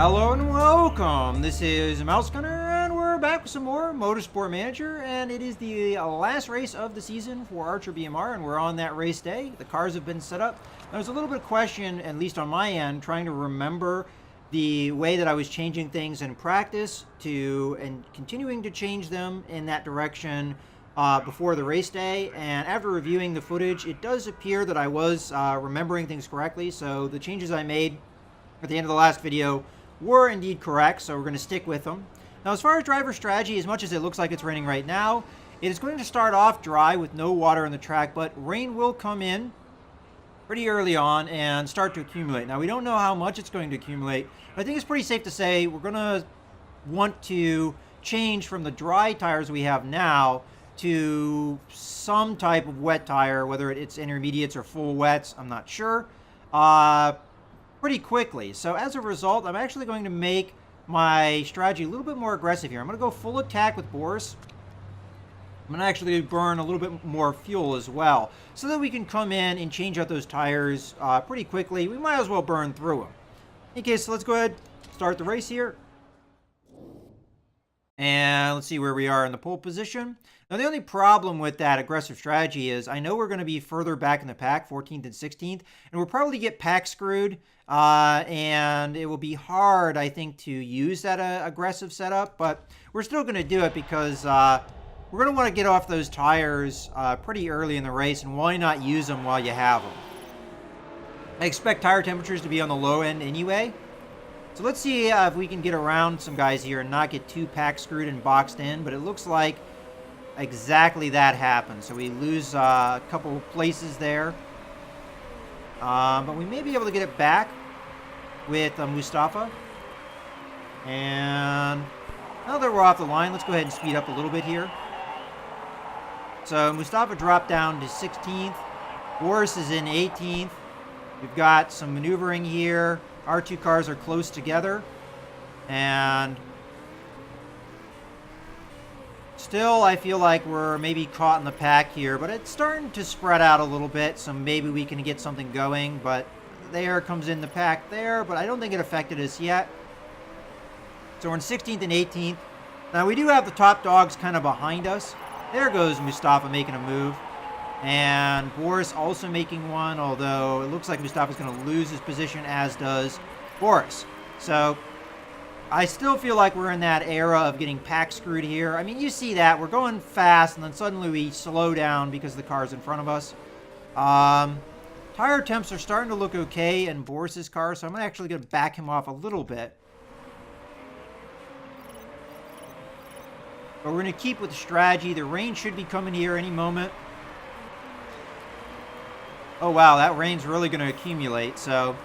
Hello and welcome. This is Mouse Gunner, and we're back with some more Motorsport Manager, and it is the last race of the season for Archer BMR, and we're on that race day. The cars have been set up. There's a little bit of question, at least on my end, trying to remember the way that I was changing things in practice and continuing to change them in that direction before the race day. And after reviewing the footage, it does appear that I was remembering things correctly. So the changes I made at the end of the last video were indeed correct, so we're going to stick with them. Now, as far as driver strategy, as much as it looks like it's raining right now, it is going to start off dry with no water on the track, but rain will come in pretty early on and start to accumulate. Now, we don't know how much it's going to accumulate, but I think it's pretty safe to say we're going to want to change from the dry tires we have now to some type of wet tire, whether it's intermediates or full wets, I'm not sure. Pretty quickly. So as a result, I'm actually going to make my strategy a little bit more aggressive here. I'm going to go full attack with Boris. I'm going to actually burn a little bit more fuel as well, so that we can come in and change out those tires pretty quickly. We might as well burn through them. Okay, so let's go ahead, start the race here. And let's see where we are in the pole position. Now, the only problem with that aggressive strategy is I know we're going to be further back in the pack, 14th and 16th, and we'll probably get pack screwed, and it will be hard, I think, to use that aggressive setup, but we're still going to do it because we're going to want to get off those tires pretty early in the race, and why not use them while you have them? I expect tire temperatures to be on the low end anyway. So let's see if we can get around some guys here and not get too pack screwed and boxed in, but it looks like exactly that happened. So we lose a couple places there. But we may be able to get it back with Mustafa. And now that we're off the line, let's go ahead and speed up a little bit here. So Mustafa dropped down to 16th. Boris is in 18th. We've got some maneuvering here. Our two cars are close together. And still, I feel like we're maybe caught in the pack here, but it's starting to spread out a little bit, so maybe we can get something going. But there comes in the pack there, but I don't think it affected us yet. So we're in 16th and 18th. Now, we do have the top dogs kind of behind us. There goes Mustafa making a move. And Boris also making one, although it looks like Mustafa's going to lose his position, as does Boris. So I still feel like we're in that era of getting pack screwed here. I mean, you see that. We're going fast, and then suddenly we slow down because the car's in front of us. Tire temps are starting to look okay in Boris's car, so I'm actually going to back him off a little bit. But we're going to keep with the strategy. The rain should be coming here any moment. Oh, wow, that rain's really going to accumulate. So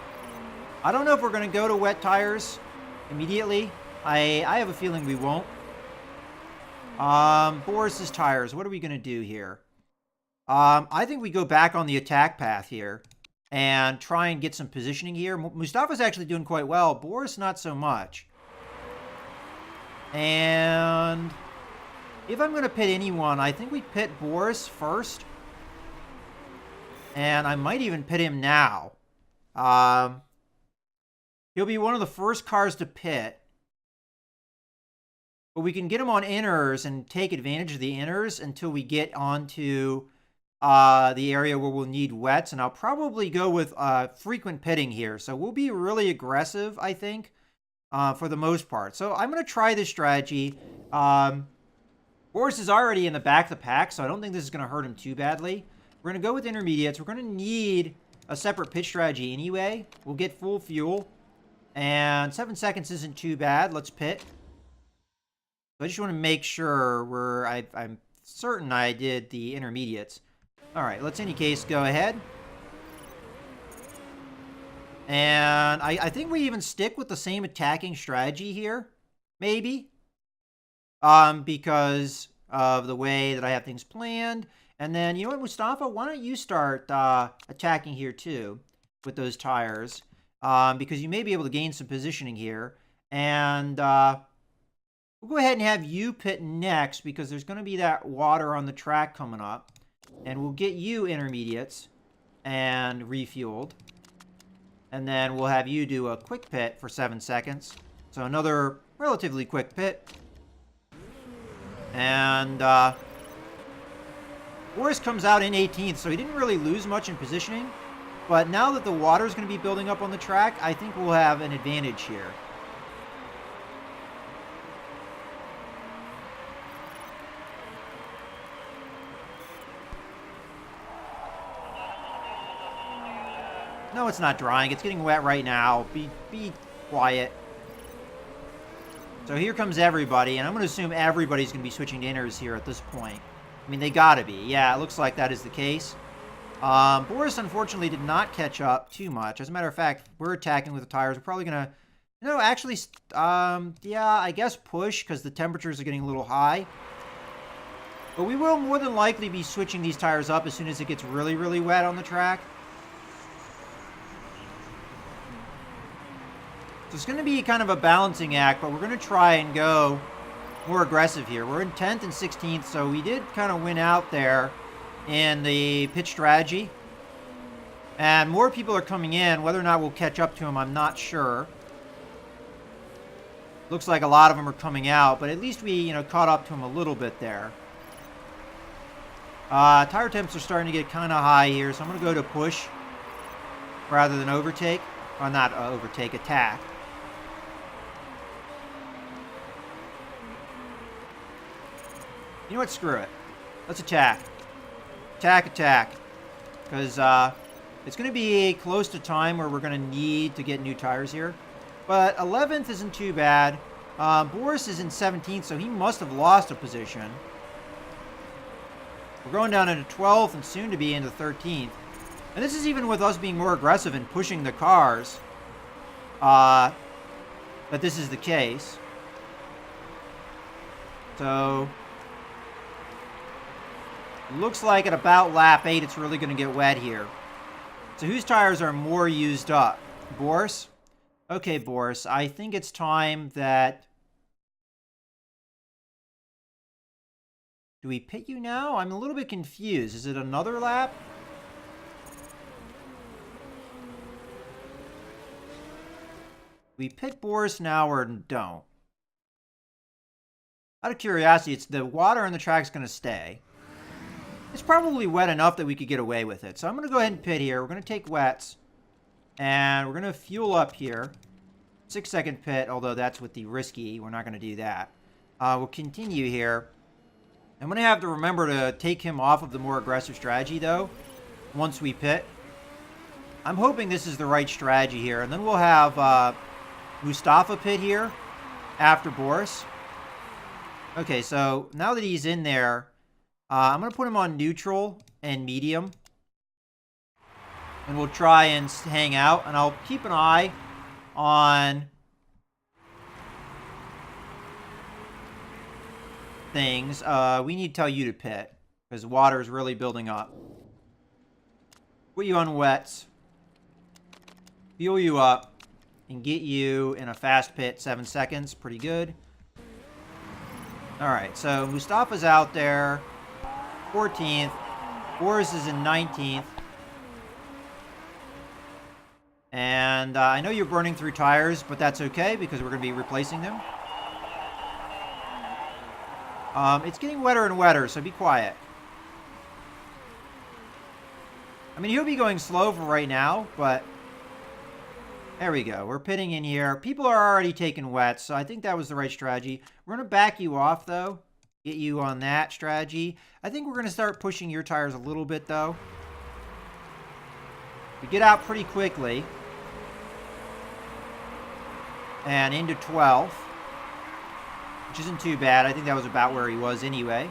I don't know if we're going to go to wet tires immediately. I have a feeling we won't. Boris's tires, what are we going to do here? I think we go back on the attack path here and try and get some positioning here. Mustafa's actually doing quite well. Boris, not so much. And if I'm going to pit anyone, I think we pit Boris first. And I might even pit him now. He'll be one of the first cars to pit. But we can get him on inners and take advantage of the inners until we get onto the area where we'll need wets. And I'll probably go with frequent pitting here. So we'll be really aggressive, I think, for the most part. So I'm going to try this strategy. Boris is already in the back of the pack, so I don't think this is going to hurt him too badly. We're going to go with intermediates. We're going to need a separate pit strategy anyway. We'll get full fuel. And 7 seconds isn't too bad. Let's pit. I just want to make sure I'm certain I did the intermediates. All right, let's in any case go ahead. And I think we even stick with the same attacking strategy here. Maybe. Because of the way that I have things planned. And then, you know what, Mustafa? Why don't you start attacking here, too, with those tires? Because you may be able to gain some positioning here. And we'll go ahead and have you pit next, because there's going to be that water on the track coming up. And we'll get you intermediates and refueled. And then we'll have you do a quick pit for 7 seconds. So another relatively quick pit. And Boris comes out in 18th, so he didn't really lose much in positioning. But now that the water is going to be building up on the track, I think we'll have an advantage here. No, it's not drying. It's getting wet right now. Be quiet. So here comes everybody, and I'm going to assume everybody's going to be switching to inners here at this point. I mean, they got to be. Yeah, it looks like that is the case. Boris, unfortunately, did not catch up too much. As a matter of fact, we're attacking with the tires. We're probably going to, no, actually, yeah, I guess push because the temperatures are getting a little high. But we will more than likely be switching these tires up as soon as it gets really, really wet on the track. So it's going to be kind of a balancing act, but we're going to try and go more aggressive here. We're in 10th and 16th, so we did kind of win out there in the pit strategy. And more people are coming in. Whether or not we'll catch up to them, I'm not sure. Looks like a lot of them are coming out, but at least we, caught up to them a little bit there. Tire temps are starting to get kind of high here, so I'm going to go to push rather than overtake. Or not overtake, attack. You know what? Screw it. Let's attack. Attack. Because it's going to be close to time where we're going to need to get new tires here. But 11th isn't too bad. Boris is in 17th, so he must have lost a position. We're going down into 12th and soon to be into 13th. And this is even with us being more aggressive and pushing the cars. But this is the case. So looks like at about lap 8 it's really going to get wet here. So whose tires are more used up? Boris? Okay, Boris. I think it's time that... Do we pit you now? I'm a little bit confused. Is it another lap? We pit Boris now or don't? Out of curiosity, it's the water on the track's going to stay. It's probably wet enough that we could get away with it. So I'm going to go ahead and pit here. We're going to take wets. And we're going to fuel up here. 6-second pit, although that's with the risky. We're not going to do that. We'll continue here. I'm going to have to remember to take him off of the more aggressive strategy, though, once we pit. I'm hoping this is the right strategy here. And then we'll have Mustafa pit here after Boris. Okay, so now that he's in there, I'm going to put him on neutral and medium. And we'll try and hang out. And I'll keep an eye on things. We need to tell you to pit because water is really building up. Put you on wets. Fuel you up. And get you in a fast pit. 7 seconds. Pretty good. Alright, so Mustafa's out there. 14th. Boris is in 19th. And I know you're burning through tires, but that's okay because we're going to be replacing them. It's getting wetter and wetter, so be quiet. I mean, he'll be going slow for right now, but... There we go. We're pitting in here. People are already taking wets, so I think that was the right strategy. We're going to back you off, though. Get you on that strategy. I think we're going to start pushing your tires a little bit, though. We get out pretty quickly. And into 12th. Which isn't too bad. I think that was about where he was anyway.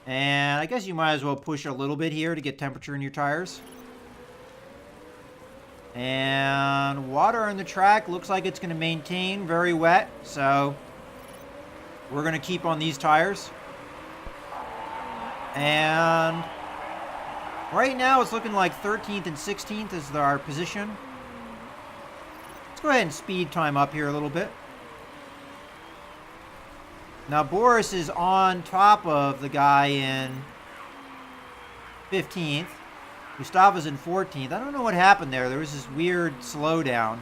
And I guess you might as well push a little bit here to get temperature in your tires. And water on the track looks like it's going to maintain very wet. So we're going to keep on these tires. And right now it's looking like 13th and 16th is our position. Let's go ahead and speed time up here a little bit. Now Boris is on top of the guy in 15th. Mustafa's in 14th. I don't know what happened there. There was this weird slowdown.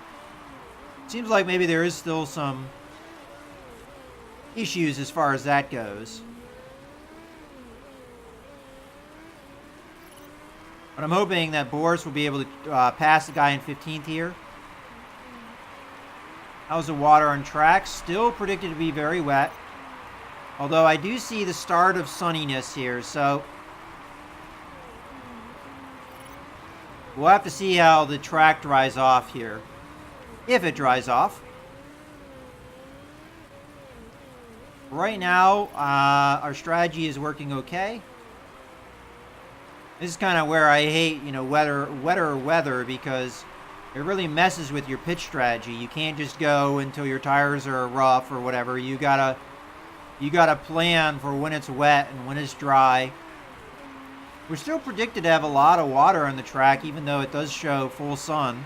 Seems like maybe there is still some issues as far as that goes. But I'm hoping that Boris will be able to pass the guy in 15th here. How's the water on track? Still predicted to be very wet. Although I do see the start of sunniness here, so we'll have to see how the track dries off here. If it dries off. Right now, our strategy is working okay. This is kind of where I hate, wetter weather, because it really messes with your pitch strategy. You can't just go until your tires are rough or whatever. You gotta plan for when it's wet and when it's dry. We're still predicted to have a lot of water on the track, even though it does show full sun.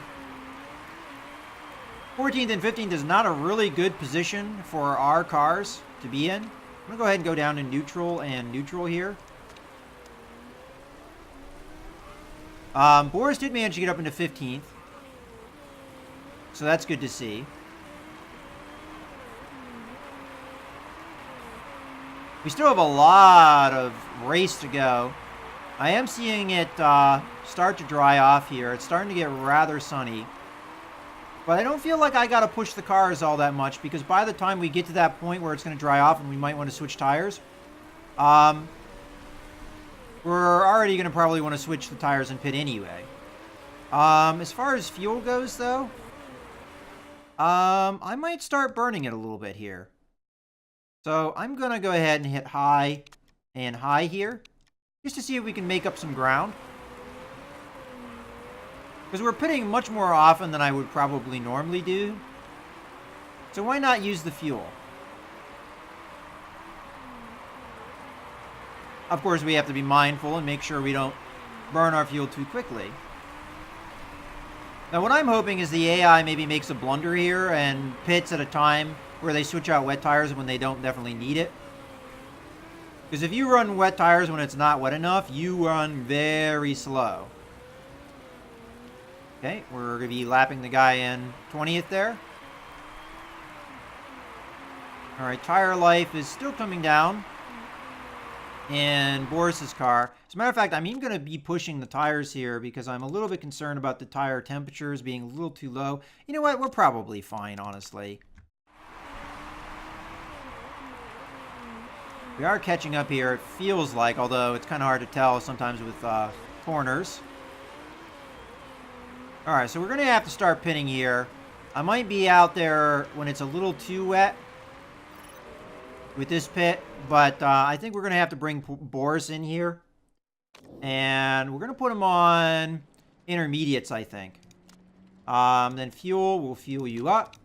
14th and 15th is not a really good position for our cars to be in. I'm gonna go ahead and go down to neutral and neutral here. Boris did manage to get up into 15th. So that's good to see. We still have a lot of race to go. I am seeing it start to dry off here. It's starting to get rather sunny. But I don't feel like I got to push the cars all that much, because by the time we get to that point where it's going to dry off and we might want to switch tires, we're already going to probably want to switch the tires and pit anyway. As far as fuel goes, though, I might start burning it a little bit here. So I'm going to go ahead and hit high and high here, just to see if we can make up some ground. Because we're pitting much more often than I would probably normally do. So why not use the fuel? Of course, we have to be mindful and make sure we don't burn our fuel too quickly. Now, what I'm hoping is the AI maybe makes a blunder here and pits at a time where they switch out wet tires when they don't definitely need it. Because if you run wet tires when it's not wet enough, you run very slow. Okay, we're going to be lapping the guy in 20th there. Alright, tire life is still coming down in Boris's car. As a matter of fact, I'm even going to be pushing the tires here because I'm a little bit concerned about the tire temperatures being a little too low. You know what? We're probably fine, honestly. We are catching up here, it feels like, although it's kind of hard to tell sometimes with corners. Alright, so we're going to have to start pitting here. I might be out there when it's a little too wet with this pit, but I think we're going to have to bring Boris in here. And we're going to put him on intermediates, I think. Then fuel, we'll fuel you up.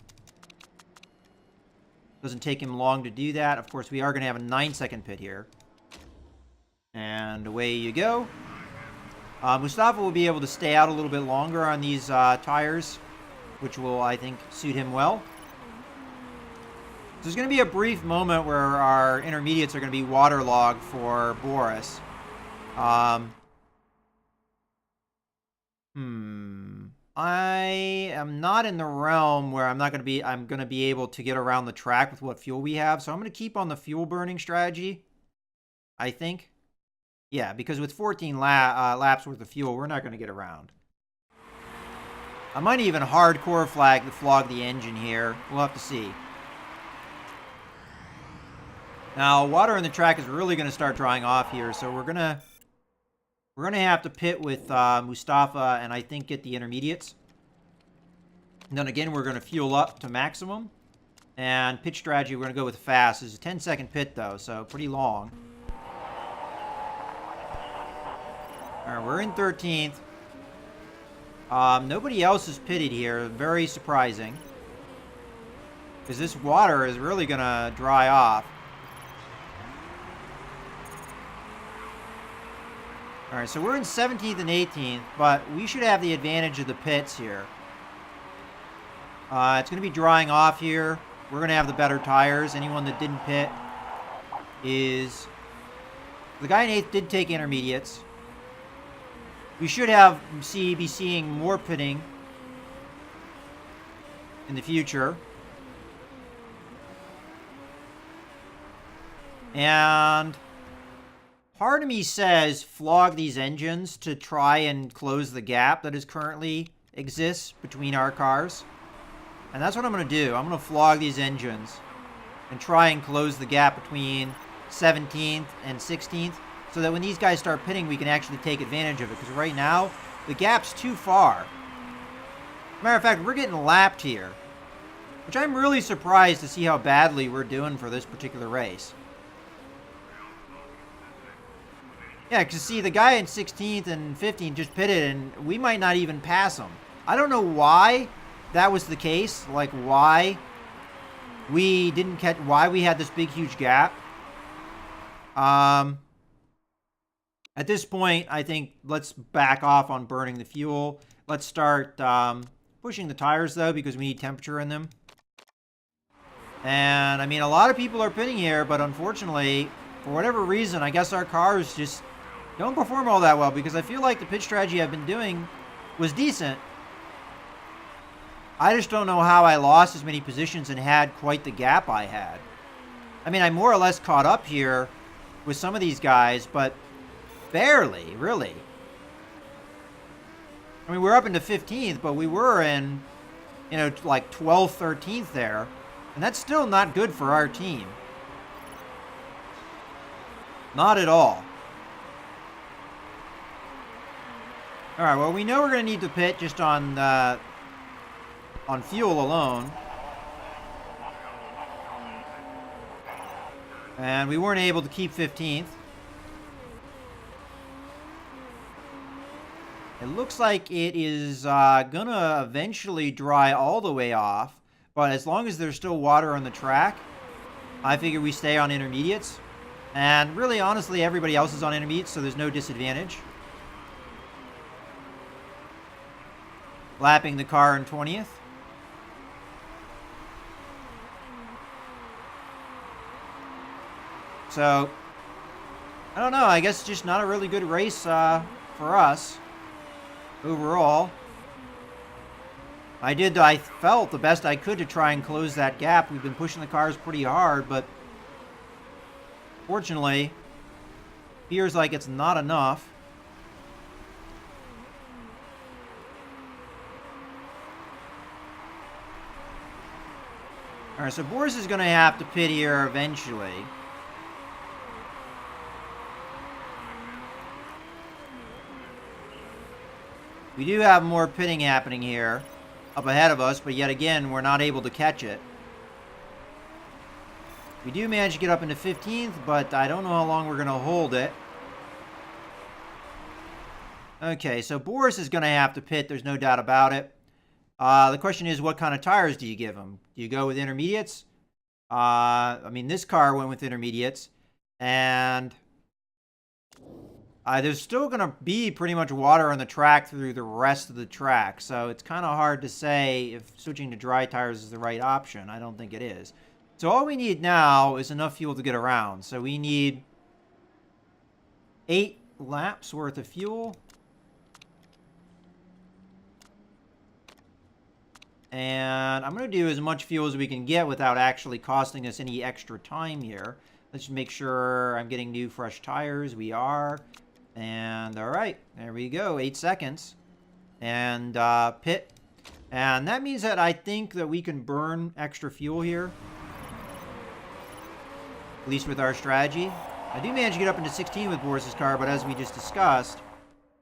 Doesn't take him long to do that. Of course, we are going to have a 9-second pit here. And away you go. Mustafa will be able to stay out a little bit longer on these tires, which will, I think, suit him well. So there's going to be a brief moment where our intermediates are going to be waterlogged for Boris. I am not in the realm where I'm going to be able to get around the track with what fuel we have, so I'm going to keep on the fuel burning strategy, I think. Yeah, because with 14 laps worth of fuel, we're not going to get around. I might even hardcore flog the engine here. We'll have to see. Now, water in the track is really going to start drying off here, so we're going to have to pit with Mustafa and I think get the intermediates. And then again, we're going to fuel up to maximum. And pitch strategy, we're going to go with fast. It's a 10-second pit, though, so pretty long. All right, we're in 13th. Nobody else is pitted here. Very surprising. Because this water is really going to dry off. All right, so we're in 17th and 18th, but we should have the advantage of the pits here. It's going to be drying off here. We're going to have the better tires. Anyone that didn't pit is... The guy in 8th did take intermediates. We should be seeing more pitting in the future. And part of me says flog these engines to try and close the gap that is currently exists between our cars. And that's what I'm going to do. I'm going to flog these engines and try and close the gap between 17th and 16th so that when these guys start pitting, we can actually take advantage of it. Because right now, the gap's too far. Matter of fact, we're getting lapped here, which I'm really surprised to see how badly we're doing for this particular race. Yeah, because see, the guy in 16th and 15th just pitted, and we might not even pass him. I don't know why that was the case, like why we didn't catch, why we had this big, huge gap. At this point, I think let's back off on burning the fuel. Let's start pushing the tires, though, because we need temperature in them. And, I mean, a lot of people are pitting here, but unfortunately, for whatever reason, I guess our cars just don't perform all that well, because I feel like the pit strategy I've been doing was decent. I just don't know how I lost as many positions and had quite the gap I had. I mean, I more or less caught up here with some of these guys, but barely, really. I mean, we're up into 15th, but we were in, you know, like 12th, 13th there. And that's still not good for our team. Not at all. All right, well, we know we're going to need to pit just on fuel alone. And we weren't able to keep 15th. It looks like it is going to eventually dry all the way off. But as long as there's still water on the track, I figure we stay on intermediates. And really, honestly, everybody else is on intermediates, so there's no disadvantage. Lapping the car in 20th. So, I don't know. I guess it's just not a really good race for us overall. I felt the best I could to try and close that gap. We've been pushing the cars pretty hard, but fortunately, appears like it's not enough. All right, so Boris is going to have to pit here eventually. We do have more pitting happening here up ahead of us, but yet again, we're not able to catch it. We do manage to get up into 15th, but I don't know how long we're going to hold it. Okay, so Boris is going to have to pit. There's no doubt about it. The question is, what kind of tires do you give him? Do you go with intermediates? I mean, this car went with intermediates, and there's still going to be pretty much water on the track through the rest of the track, so it's kind of hard to say if switching to dry tires is the right option. I don't think it is. So all we need now is enough fuel to get around. So we need 8 laps worth of fuel. And I'm going to do as much fuel as we can get without actually costing us any extra time here. Let's just make sure I'm getting new fresh tires. We are. And all right, there we go. 8 seconds. And pit. And that means that I think that we can burn extra fuel here. At least with our strategy. I do manage to get up into 16 with Boris's car, but as we just discussed,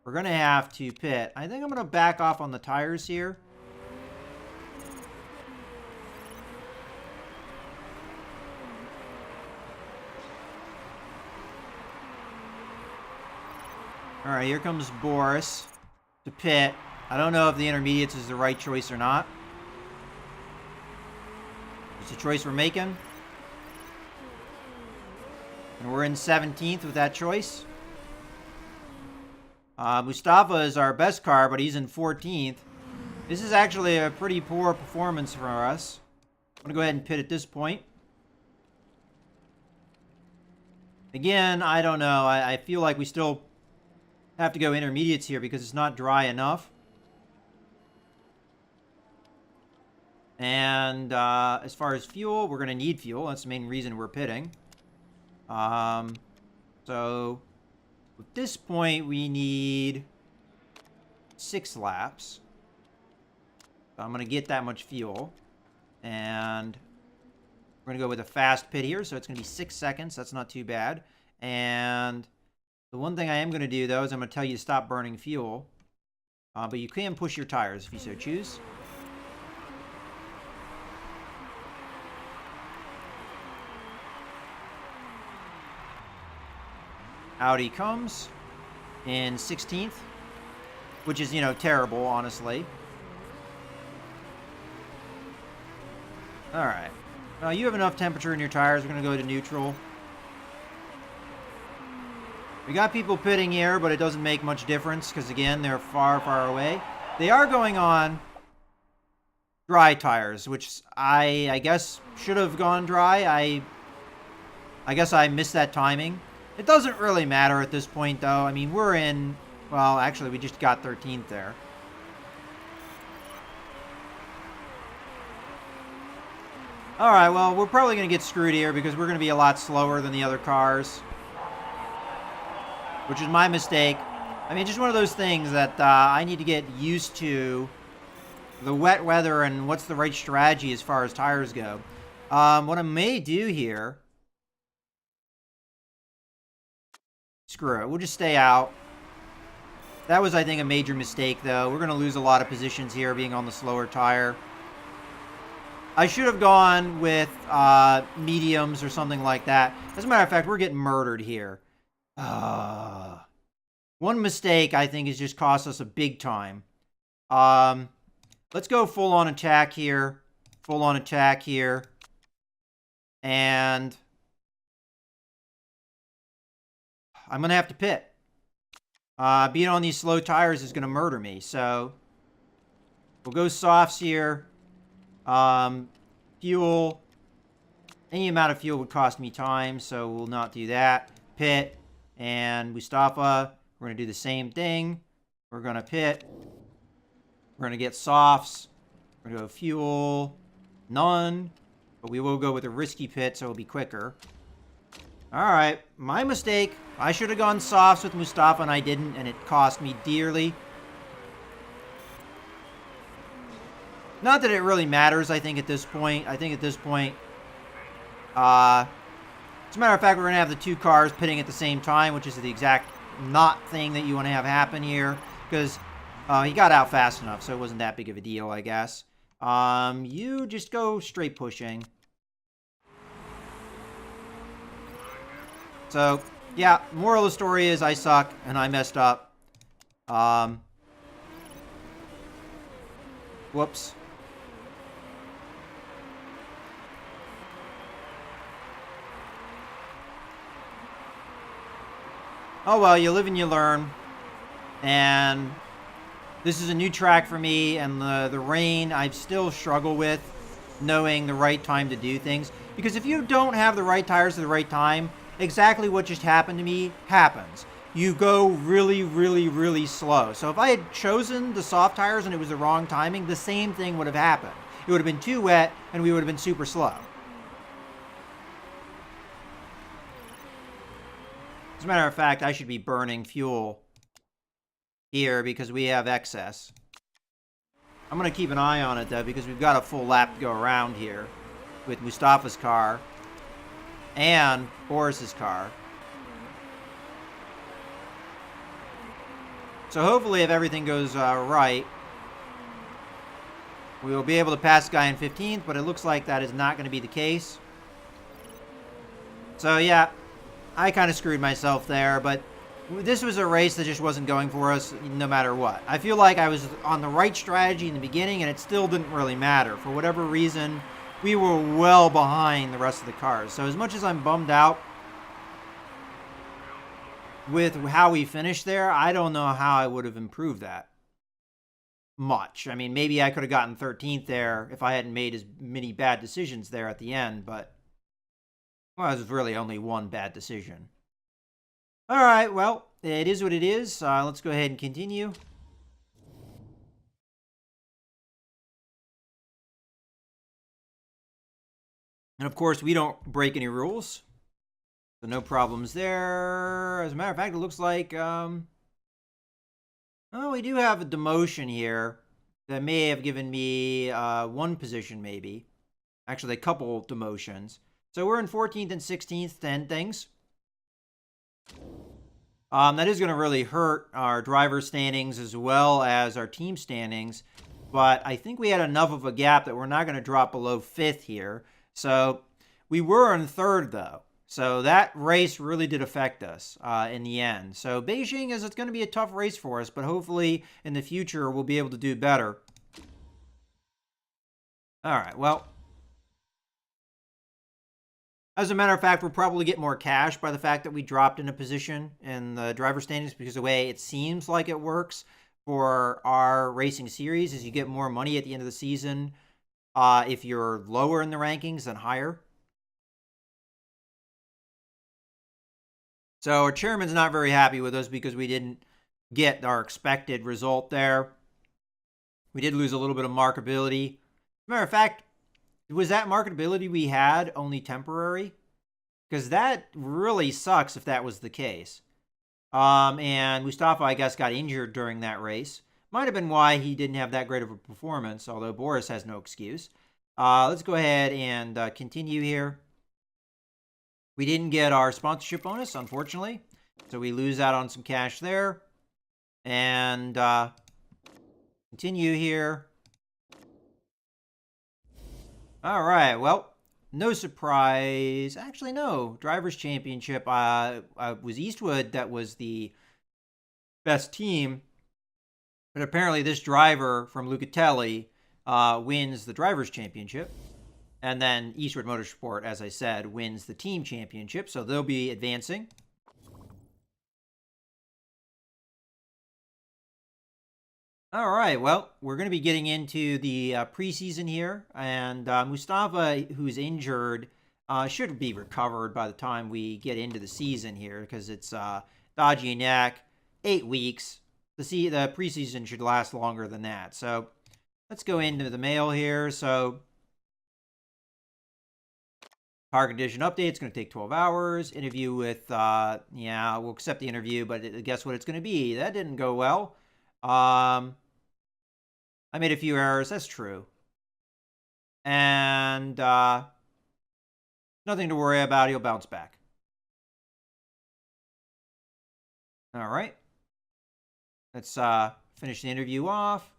we're going to have to pit. I think I'm going to back off on the tires here. All right, here comes Boris to pit. I don't know if the intermediates is the right choice or not. It's a choice we're making. And we're in 17th with that choice. Mustafa is our best car, but he's in 14th. This is actually a pretty poor performance for us. I'm going to go ahead and pit at this point. Again, I don't know. I feel like we still have to go intermediates here because it's not dry enough. And as far as fuel, we're going to need fuel. That's the main reason we're pitting. So at this point, we need 6 laps. So I'm going to get that much fuel. And we're going to go with a fast pit here. So it's going to be 6 seconds. That's not too bad. And the one thing I am going to do, though, is I'm going to tell you to stop burning fuel. But you can push your tires if you so choose. Out he comes in 16th, which is, terrible, honestly. All right. You have enough temperature in your tires. We're going to go to neutral. We got people pitting here, but it doesn't make much difference because, again, they're far, far away. They are going on dry tires, which I guess should have gone dry. I guess I missed that timing. It doesn't really matter at this point, though. I mean, we're in... Well, actually, we just got 13th there. Alright, well, we're probably going to get screwed here because we're going to be a lot slower than the other cars. Which is my mistake. I mean, just one of those things that I need to get used to. The wet weather and what's the right strategy as far as tires go. What I may do here... Screw it. We'll just stay out. That was, I think, a major mistake, though. We're going to lose a lot of positions here being on the slower tire. I should have gone with mediums or something like that. As a matter of fact, we're getting murdered here. One mistake, I think, has just cost us a big time. Let's go full-on attack here. Full-on attack here. And... I'm going to have to pit. Being on these slow tires is going to murder me. So, we'll go softs here. Fuel. Any amount of fuel would cost me time, so we'll not do that. Pit. And Mustafa, we're going to do the same thing. We're going to pit. We're going to get softs. We're going to go fuel. None. But we will go with a risky pit, so it'll be quicker. Alright, my mistake. I should have gone softs with Mustafa, and I didn't, and it cost me dearly. Not that it really matters, I think, at this point. As a matter of fact, we're going to have the 2 cars pitting at the same time, which is the exact not thing that you want to have happen here, because he got out fast enough, so it wasn't that big of a deal, I guess. You just go straight pushing. So, yeah, moral of the story is I suck, and I messed up. Whoops. Oh well, you live and you learn. And this is a new track for me, and the rain I still struggle with knowing the right time to do things. Because if you don't have the right tires at the right time, exactly what just happened to me happens. You go really, really, really slow. So if I had chosen the soft tires and it was the wrong timing, the same thing would have happened. It would have been too wet, and we would have been super slow. As a matter of fact, I should be burning fuel here because we have excess. I'm going to keep an eye on it, though, because we've got a full lap to go around here with Mustafa's car and Boris's car. So hopefully, if everything goes right, we will be able to pass the guy in 15th, but it looks like that is not going to be the case. So yeah, I kind of screwed myself there, but this was a race that just wasn't going for us no matter what. I feel like I was on the right strategy in the beginning, and it still didn't really matter. For whatever reason, we were well behind the rest of the cars. So as much as I'm bummed out with how we finished there, I don't know how I would have improved that much. I mean, maybe I could have gotten 13th there if I hadn't made as many bad decisions there at the end, but well, it was really only one bad decision. All right, well, it is what it is. Let's go ahead and continue. And of course, we don't break any rules, so no problems there. As a matter of fact, it looks like oh, we do have a demotion here that may have given me one position, maybe. Actually, a couple demotions. So we're in 14th and 16th to end things. That is going to really hurt our driver standings as well as our team standings. But I think we had enough of a gap that we're not going to drop below 5th here. So we were in 3rd, though. So that race really did affect us in the end. So Beijing it's going to be a tough race for us, but hopefully in the future we'll be able to do better. All right, well, as a matter of fact, we'll probably get more cash by the fact that we dropped in a position in the driver standings, because the way it seems like it works for our racing series is you get more money at the end of the season if you're lower in the rankings than higher. So our chairman's not very happy with us because we didn't get our expected result there. We did lose a little bit of markability. As a matter of fact, was that marketability we had only temporary? Because that really sucks if that was the case. And Mustafa, I guess, got injured during that race. Might have been why he didn't have that great of a performance, although Boris has no excuse. Let's go ahead and continue here. We didn't get our sponsorship bonus, unfortunately. So we lose out on some cash there. And continue here. All right, well, no surprise. Actually, no. Drivers' Championship was Eastwood that was the best team. But apparently this driver from Lucatelli wins the Drivers' Championship. And then Eastwood Motorsport, as I said, wins the team championship. So they'll be advancing. All right, well, we're going to be getting into the preseason here, and Mustafa, who's injured, should be recovered by the time we get into the season here, because it's dodgy neck, 8 weeks. The preseason should last longer than that. So let's go into the mail here. So car condition update, it's going to take 12 hours. Interview with, yeah, we'll accept the interview, but guess what it's going to be? That didn't go well. I made a few errors. That's true. And nothing to worry about. He'll bounce back. All right. Let's finish the interview off.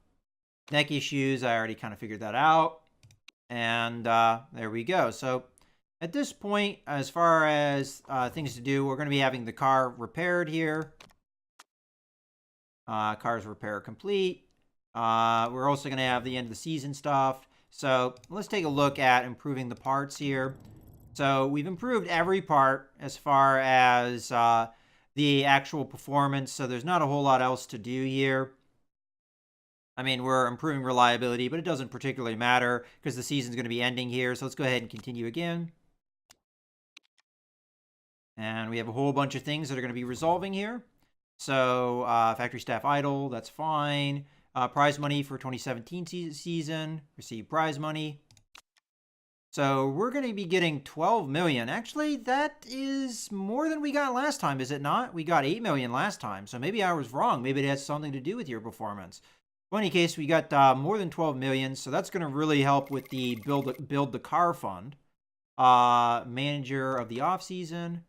Neck issues, I already kind of figured that out. And there we go. So at this point, as far as things to do, we're going to be having the car repaired here. Car's repair complete. We're also going to have the end of the season stuff. So let's take a look at improving the parts here. So we've improved every part as far as the actual performance. So there's not a whole lot else to do here. I mean, we're improving reliability, but it doesn't particularly matter because the season's going to be ending here. So let's go ahead and continue again. And we have a whole bunch of things that are going to be resolving here. So factory staff idle, that's fine. Prize money for 2017 season. Receive prize money. So we're going to be getting 12 million. Actually, that is more than we got last time, is it not? We got 8 million last time. So maybe I was wrong. Maybe it has something to do with your performance. In any case, we got more than 12 million. So that's going to really help with the build the car fund. Manager of the off season.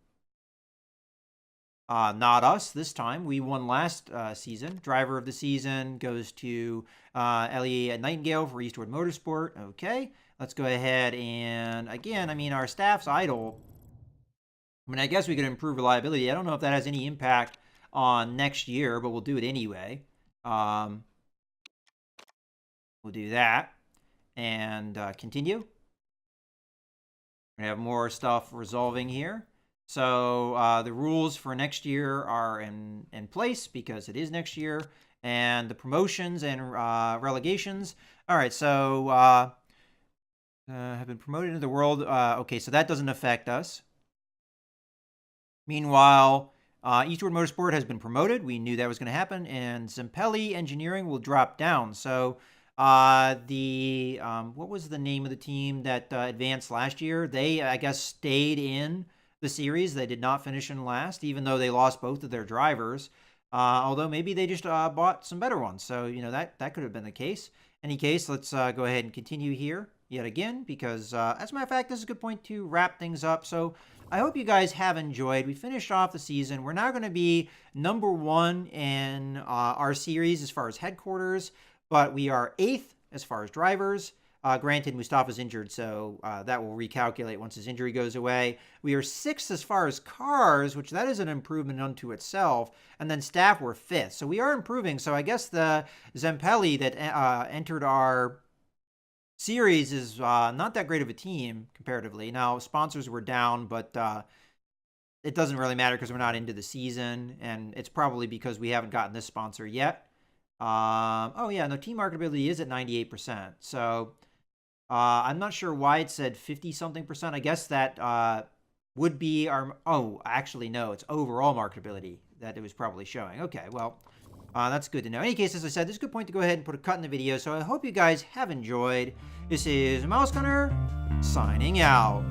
Not us this time. We won last season. Driver of the season goes to Ellie Nightingale for Eastwood Motorsport. Okay, let's go ahead and, again, I mean, our staff's idle. I mean, I guess we could improve reliability. I don't know if that has any impact on next year, but we'll do it anyway. We'll do that and continue. We have more stuff resolving here. So the rules for next year are in place because it is next year. And the promotions and relegations. All right, so have been promoted into the world. Okay, so that doesn't affect us. Meanwhile, Eastward Motorsport has been promoted. We knew that was going to happen. And Zempelli Engineering will drop down. So what was the name of the team that advanced last year? They, I guess, stayed in the series. They did not finish in last, even though they lost both of their drivers. Although maybe they just bought some better ones. So, that could have been the case. Any case, let's go ahead and continue here yet again, because as a matter of fact, this is a good point to wrap things up. So I hope you guys have enjoyed. We finished off the season. We're now going to be number 1 in our series as far as headquarters, but we are 8th as far as drivers. Granted, Mustafa's injured, so that will recalculate once his injury goes away. We are 6th as far as cars, which that is an improvement unto itself. And then staff were 5th. So we are improving. So I guess the Zempelli that entered our series is not that great of a team comparatively. Now, sponsors were down, but it doesn't really matter because we're not into the season. And it's probably because we haven't gotten this sponsor yet. Oh, yeah, no, team marketability is at 98%. So I'm not sure why it said 50-something%. I guess that would be our... Oh, actually, no, it's overall marketability that it was probably showing. Okay, well, that's good to know. In any case, as I said, this is a good point to go ahead and put a cut in the video. So I hope you guys have enjoyed. This is Mouse Gunner signing out.